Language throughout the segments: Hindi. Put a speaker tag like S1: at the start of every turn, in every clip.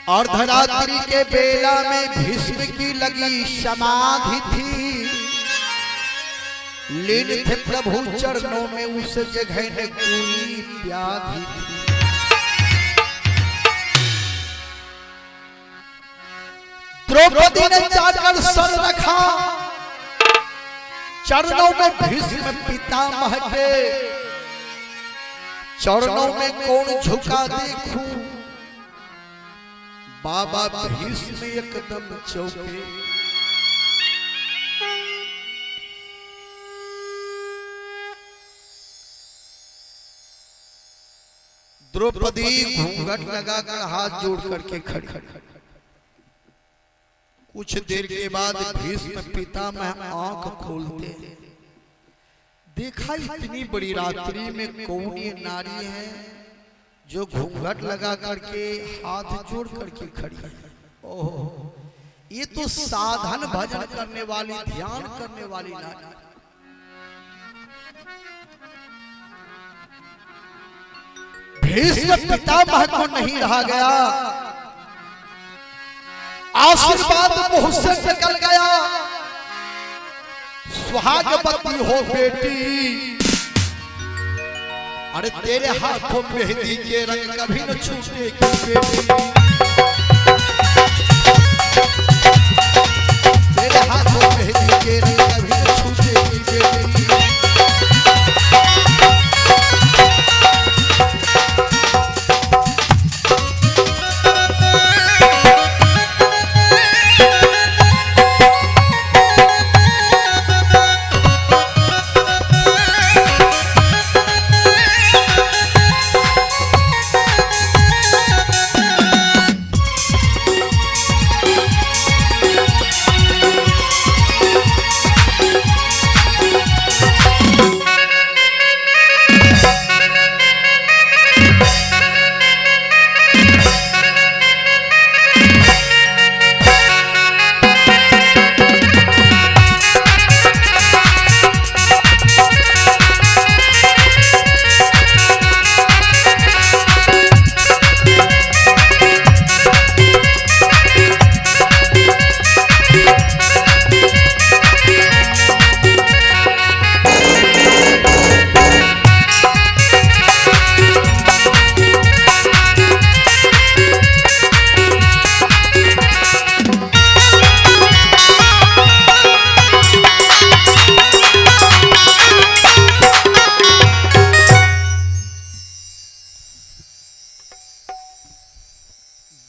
S1: अर्धरात्रि के बेला में भीष्म की लगी समाधि थी, लीन थे प्रभु चरणों में, उस जगह ने कोई व्याधि थी। द्रौपदी ने जाकर सर रखा चरणों में भीष्म पितामह के, चरणों में कौन झुका देखूं, बाबा भीष्म एकदम चौके। द्रौपदी घूंघट लगाकर हाथ जोड़ करके खड़ी। कुछ देर के बाद भीष्म पितामह आंख खोलते, देखा इतनी बड़ी रात्रि में कौन ये नारी है जो घूंघट लगा करके हाथ जोड़ करके खड़ी है। ओह, ये तो साधन भजन करने वाली, ध्यान करने वाली नारी। भीष्म पितामह को नहीं रहा गया, आशीर्वाद मुंह से निकल गया, सुहागवती हो बेटी, अरे तेरे हाथों मेहंदी के रंग कभी न छूटे की बेटी, तेरे हाथों मेहंदी के रंग कभी न छूटे की बेटी।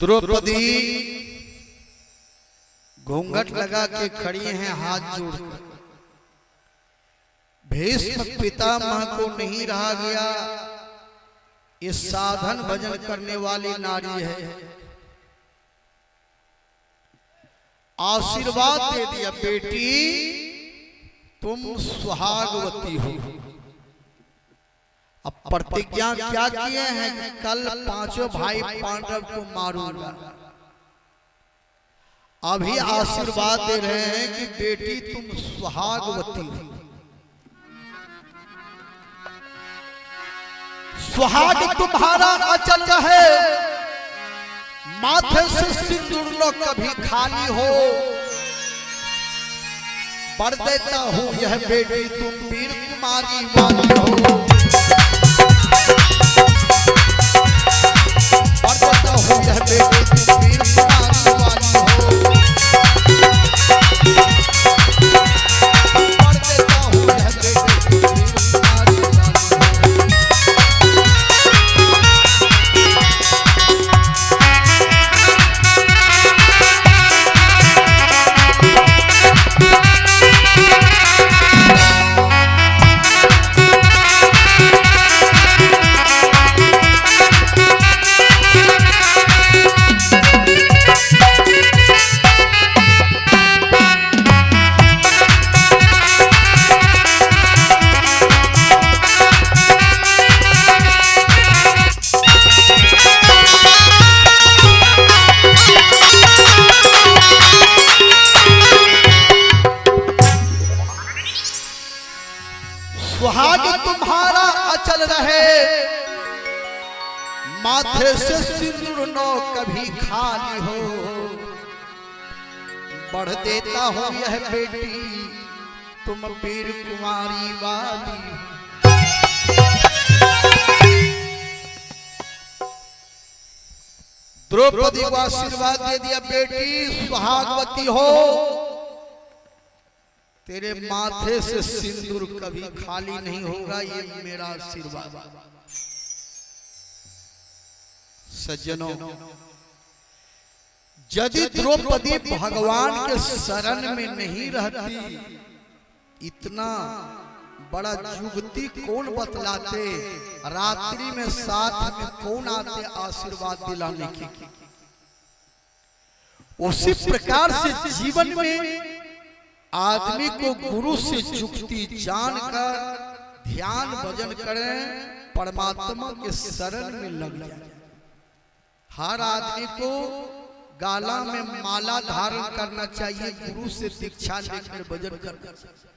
S1: द्रौपदी घूंघट लगा के खड़ी हैं हाथ जोड़कर। भीष्म पितामह को नहीं रहा गया, ये साधन भजन करने वाली नारी है, आशीर्वाद दे दिया, बेटी तुम सुहागवती हो। अब प्रतिज्ञा क्या किए हैं, कल पांचों भाई पांडव को मारूंगा। अभी आशीर्वाद दे रहे हैं कि बेटी तुम सुहागवती हो। सुहाग तुम्हारा अचल रहे, माथे से सिंदूर लो कभी खाली हो। वर देता हूं यह बेटी तुम वीर कुमारी वाली हो। वर देता हूं यह बेटी तुम वीर कुमारी वाली हो। वर देता हूं यह बेटी तुम वीर कुमारी वाली हो। सुहाग तुम्हारा अचल रहे, माथे से सिंदूर नो कभी खाली हो, बढ़ देता हो यह बेटी तुम वीर कुमारी वाली। द्रौपदी को आशीर्वाद दे दिया, बेटी सुहागवती हो, तेरे माथे से सिंदूर कभी खाली नहीं होगा, ये मेरा आशीर्वाद। सज्जनों, यदि द्रौपदी भगवान के शरण में नहीं रहती, इतना बड़ा युक्ति कौन बतलाते, रात्रि में साथ में कौन आते आशीर्वाद दिलाने की। उसी प्रकार से जीवन में आदमी को गुरु से युक्ति जानकर ध्यान भजन करें, परमात्मा के शरण में लग जाए। हर आदमी को गाला में माला धारण करना चाहिए, गुरु से दीक्षा लेकर भजन करना चाहिए।